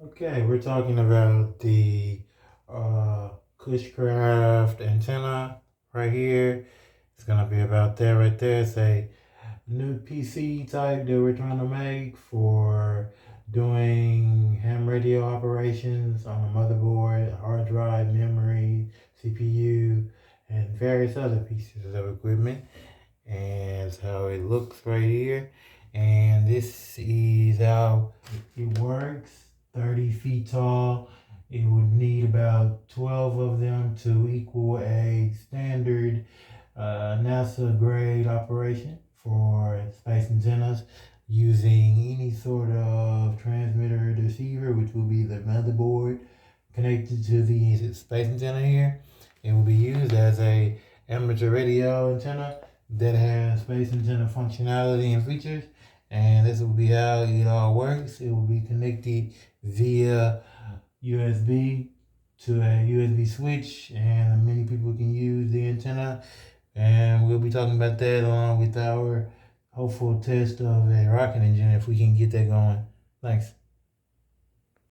Okay, we're talking about the Cushcraft antenna right here. It's gonna be about that right there. It's a new PC type that we're trying to make for doing ham radio operations on a motherboard, hard drive, memory, CPU, and various other pieces of equipment. And that's how it looks right here. And this is how it works. 30 feet tall. It would need about 12 of them to equal a standard NASA grade operation for space antennas using any sort of transmitter or receiver, which will be the motherboard connected to the space antenna here. It will be used as a amateur radio antenna that has space antenna functionality and features. And this will be how it all works. It will be connected via USB to a USB switch, and many people can use the antenna. And we'll be talking about that along with our hopeful test of a rocket engine if we can get that going. Thanks.